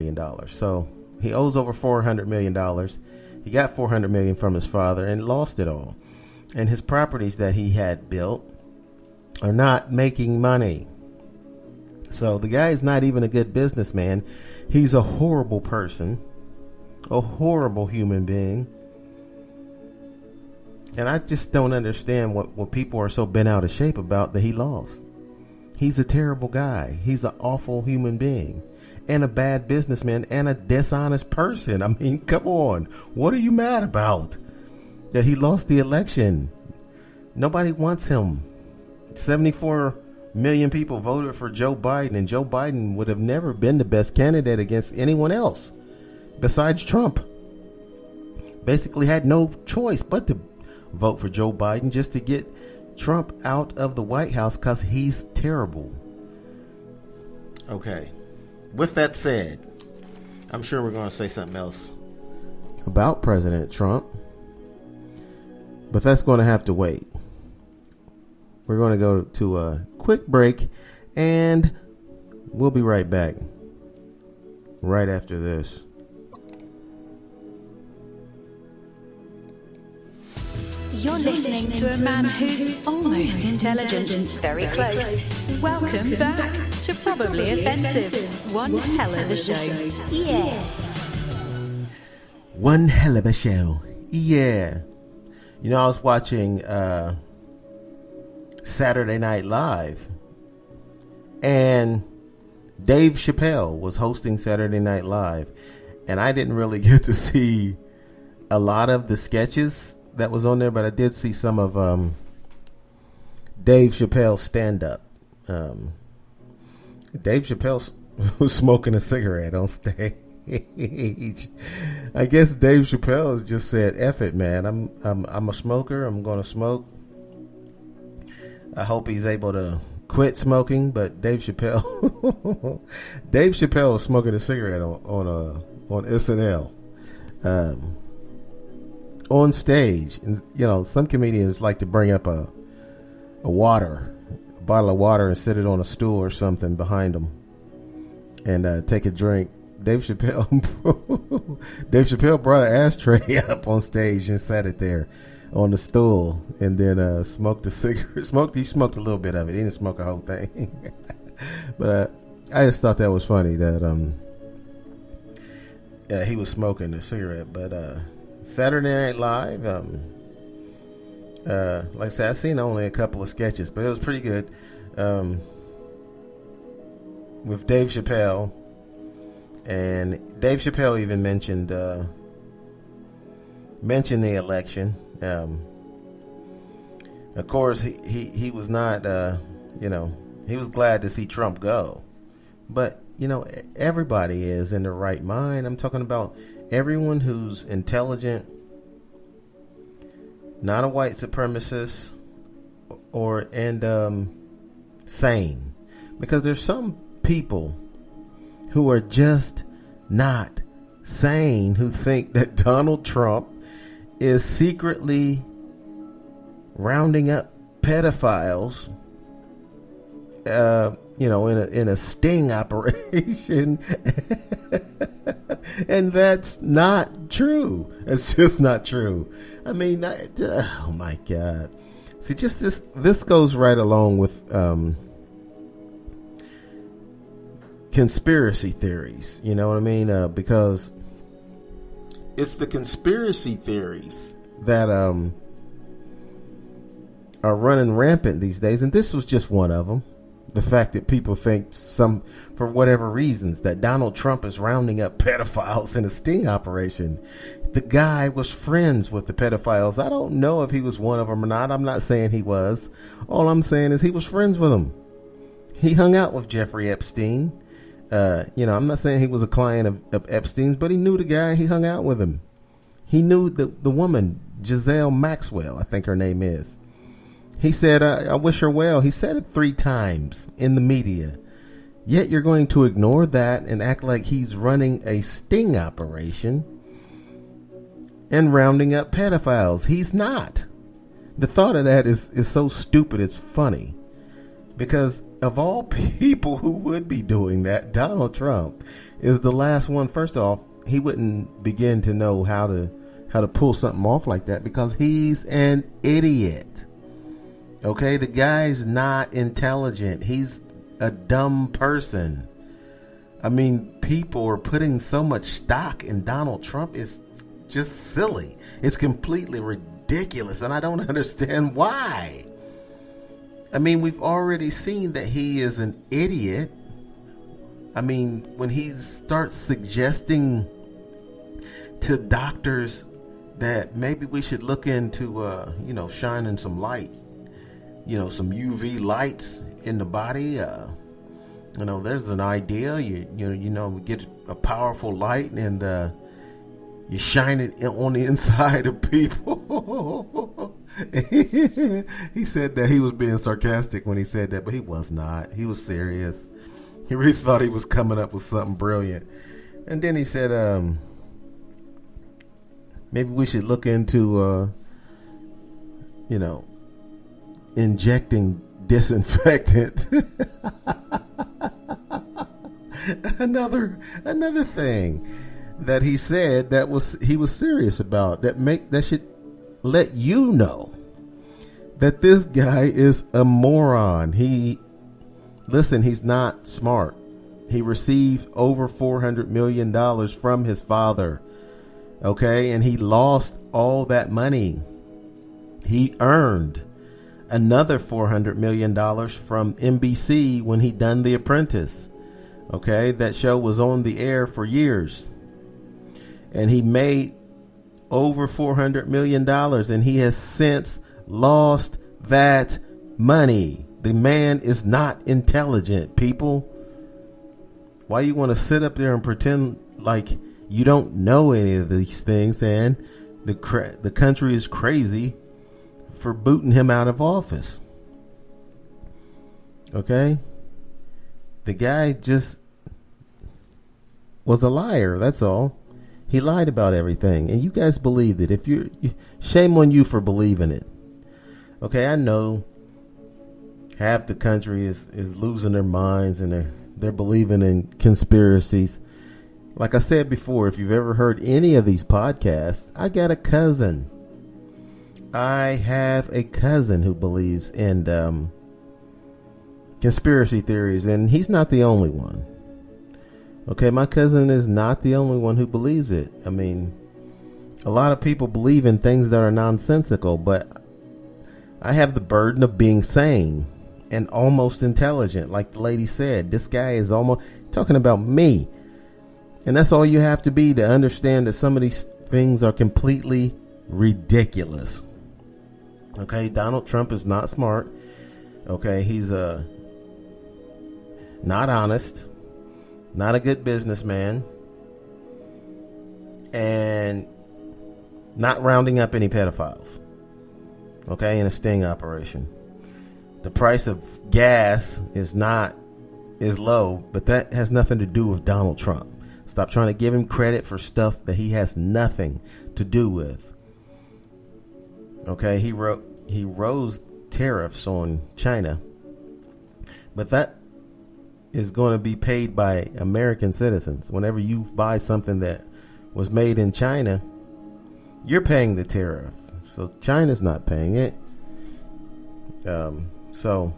million. So he owes over $400 million. He got $400 million from his father and lost it all. And his properties that he had built are not making money. So the guy is not even a good businessman. He's a horrible person, a horrible human being. And I just don't understand what people are so bent out of shape about that he lost. He's a terrible guy. He's an awful human being and a bad businessman and a dishonest person. I mean, come on. What are you mad about? That he lost the election. Nobody wants him. 74 million people voted for Joe Biden, and Joe Biden would have never been the best candidate against anyone else besides Trump. Basically had no choice but to vote for Joe Biden just to get Trump out of the White House because he's terrible. Okay. With that said, I'm sure we're going to say something else about President Trump, but that's going to have to wait. We're going to go to a quick break, and we'll be right back right after this. You're listening to a man who's almost intelligent, very close. Welcome back to Probably Offensive. One hell of a show. Yeah. One hell of a show. Yeah. You know, I was watching Saturday Night Live, and Dave Chappelle was hosting Saturday Night Live, and I didn't really get to see a lot of the sketches that was on there, but I did see some of Dave Chappelle's stand-up. Dave Chappelle was smoking a cigarette on stage. I guess Dave Chappelle has just said, "F it, man. I'm a smoker. I'm going to smoke." I hope he's able to quit smoking. But Dave Chappelle, Dave Chappelle was smoking a cigarette on SNL. On stage. And you know, some comedians like to bring up a bottle of water and sit it on a stool or something behind them and take a drink. Dave Chappelle brought an ashtray up on stage and sat it there on the stool, and then smoked a cigarette. He smoked a little bit of it. He didn't smoke a whole thing. But I just thought that was funny that he was smoking a cigarette. But Saturday Night Live, like I said, I seen only a couple of sketches, but it was pretty good. With Dave Chappelle, and Dave Chappelle even mentioned the election. Of course, he was not, he was glad to see Trump go, but everybody is in the right mind. I'm talking about everyone who's intelligent, not a white supremacist, and sane, because there's some people who are just not sane, who think that Donald Trump is secretly rounding up pedophiles, in a sting operation. And that's not true. It's just not true. I mean, oh my God. See, just this goes right along with conspiracy theories. You know what I mean? Because it's the conspiracy theories that are running rampant these days, and this was just one of them. The fact that people think for whatever reasons, that Donald Trump is rounding up pedophiles in a sting operation. The guy was friends with the pedophiles. I don't know if he was one of them or not. I'm not saying he was. All I'm saying is he was friends with them. He hung out with Jeffrey Epstein. I'm not saying he was a client of Epstein's, but he knew the guy. He hung out with him. He knew the woman, Giselle Maxwell, I think her name is. He said, I wish her well. He said it 3 times in the media. Yet you're going to ignore that and act like he's running a sting operation and rounding up pedophiles. He's not. The thought of that is so stupid, it's funny. Because of all people who would be doing that, Donald Trump is the last one. First off, he wouldn't begin to know how to pull something off like that because he's an idiot. Okay, the guy's not intelligent. He's a dumb person. I mean, people are putting so much stock in Donald Trump. It's just silly. It's completely ridiculous, and I don't understand why. I mean, we've already seen that he is an idiot. I mean, when he starts suggesting to doctors that maybe we should look into, shining some light, some UV lights in the body. There's an idea. We get a powerful light and you shine it on the inside of people. He said that he was being sarcastic when he said that, but he was not. He was serious. He really thought he was coming up with something brilliant. And then he said, maybe we should look into, injecting disinfectant. Another thing that he said he was serious about that should let you know that this guy is a moron. He's not smart. He received over $400 million from his father. Okay, and he lost all that money. He earned another $400 million from NBC when he done The Apprentice. Okay, that show was on the air for years. And he made over $400 million, and he has since lost that money. The man is not intelligent, people. Why you want to sit up there and pretend like you don't know any of these things, and the country is crazy for booting him out of office? Okay? The guy just was a liar, that's all. He lied about everything, and you guys believed it. Shame on you for believing it. Okay, I know half the country is losing their minds and they're believing in conspiracies. Like I said before, if you've ever heard any of these podcasts, I got a cousin. I have a cousin who believes in conspiracy theories, and he's not the only one. Okay, my cousin is not the only one who believes it. I mean, a lot of people believe in things that are nonsensical, but I have the burden of being sane and almost intelligent. Like the lady said, this guy is almost talking about me. And that's all you have to be to understand that some of these things are completely ridiculous. Okay, Donald Trump is not smart. Okay, he's not honest, not a good businessman, and not rounding up any pedophiles. Okay, in a sting operation. The price of gas is low, but that has nothing to do with Donald Trump. Stop trying to give him credit for stuff that he has nothing to do with. Okay, he rose tariffs on China, but that is going to be paid by American citizens. Whenever you buy something that was made in China, you're paying the tariff. So China's not paying it. So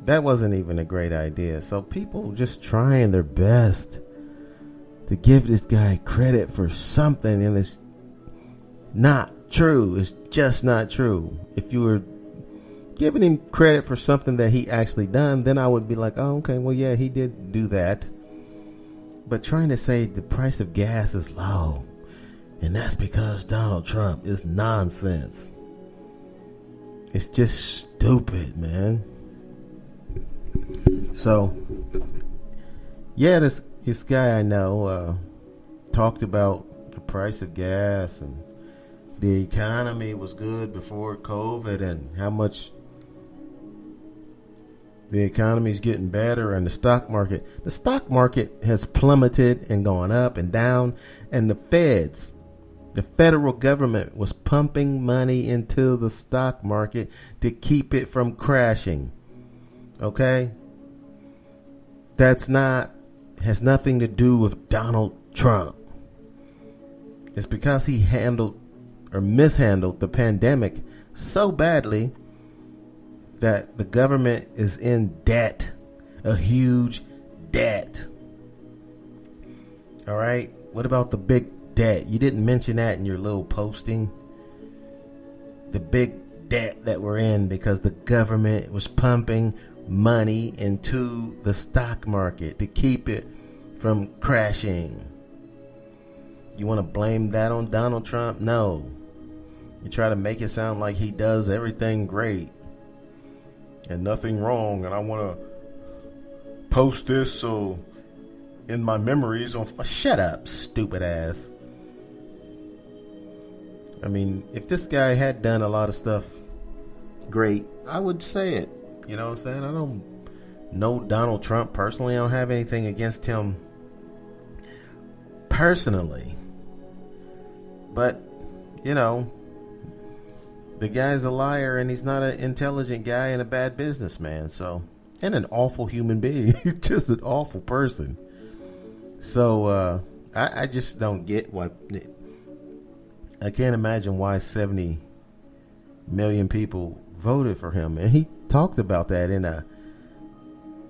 that wasn't even a great idea. So people just trying their best to give this guy credit for something, and it's not true. It's just not true. If you were giving him credit for something that he actually done, then I would be like, oh, okay, well, yeah, he did do that. But trying to say the price of gas is low, and that's because Donald Trump, is nonsense. It's just stupid, man. So, yeah, this guy I know talked about the price of gas, and the economy was good before COVID, and how much the economy is getting better, and the stock market has plummeted and gone up and down, and the feds The federal government was pumping money into the stock market to keep it from crashing. Okay? Has nothing to do with Donald Trump. It's because he mishandled the pandemic so badly that the government is in debt, a huge debt. All right? What about the big debt? You didn't mention that in your little posting. The big debt that we're in because the government was pumping money into the stock market to keep it from crashing. You want to blame that on Donald Trump? No. You try to make it sound like he does everything great and nothing wrong, and I want to post this so in my memories on... Shut up, stupid ass. I mean, if this guy had done a lot of stuff great, I would say it. You know what I'm saying? I don't know Donald Trump personally. I don't have anything against him personally. But, you know, the guy's a liar and he's not an intelligent guy and a bad businessman. So, and an awful human being. He's just an awful person. So, I just don't get what... I can't imagine why 70 million people voted for him. And he talked about that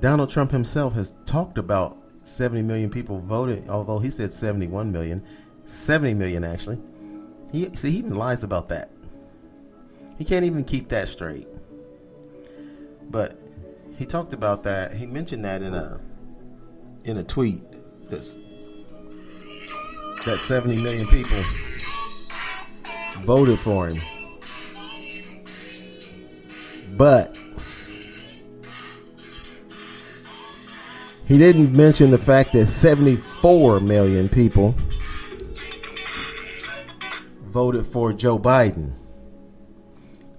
Donald Trump himself has talked about 70 million people voted, although he said 71 million. 70 million, actually. He even lies about that. He can't even keep that straight. But he talked about that. He mentioned that in a tweet. That 70 million people voted for him. But he didn't mention the fact that 74 million people voted for Joe Biden.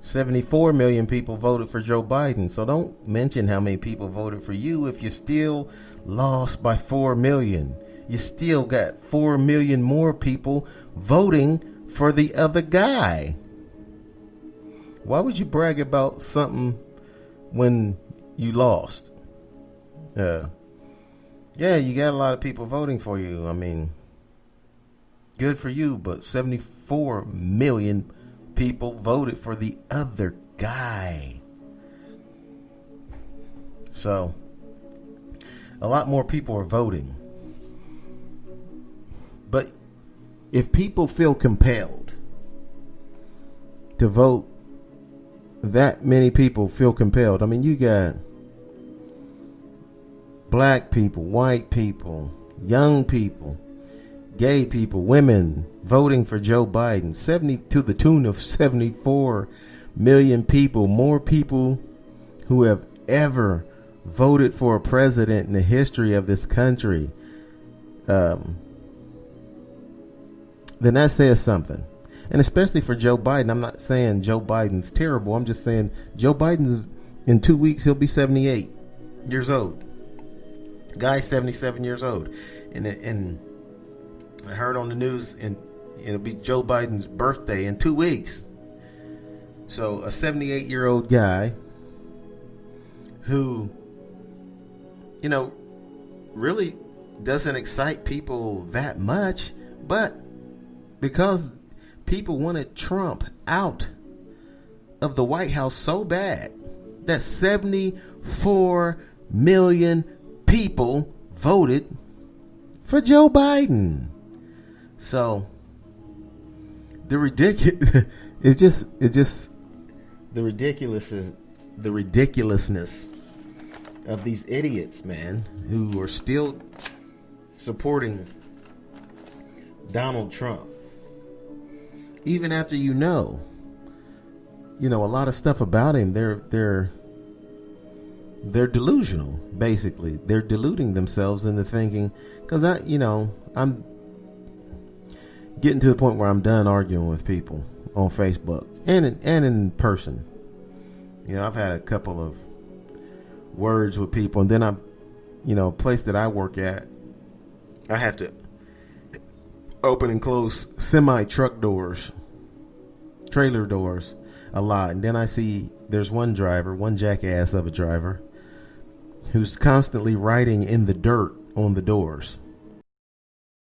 74 million people voted for Joe Biden. So don't mention how many people voted for you if you still lost by 4 million. You still got 4 million more people voting for the other guy. Why would you brag about something when you lost? Yeah, you got a lot of people voting for you. I mean, good for you, but 74 million people voted for the other guy. So, a lot more people are voting. But if people feel compelled to vote, that many people feel compelled. I mean, you got black people, white people, young people, gay people, women voting for Joe Biden. 70 to the tune of 74 million people, more people who have ever voted for a president in the history of this country. Then that says something. And especially for Joe Biden. I'm not saying Joe Biden's terrible. I'm just saying Joe Biden's, in 2 weeks, he'll be 78 years old. Guy's 77 years old. And I heard on the news, and it'll be Joe Biden's birthday in 2 weeks. So a 78-year-old guy who, you know, really doesn't excite people that much, but because people wanted Trump out of the White House so bad that 74 million people voted for Joe Biden. So the ridiculousness of these idiots, man, who are still supporting Donald Trump. Even after you know a lot of stuff about him, they're delusional. Basically, they're deluding themselves into thinking. Because I'm getting to the point where I'm done arguing with people on Facebook and in person. I've had a couple of words with people, and then a place that I work at, I have to open and close semi truck doors, trailer doors a lot. And then I see there's one jackass of a driver, who's constantly writing in the dirt on the doors.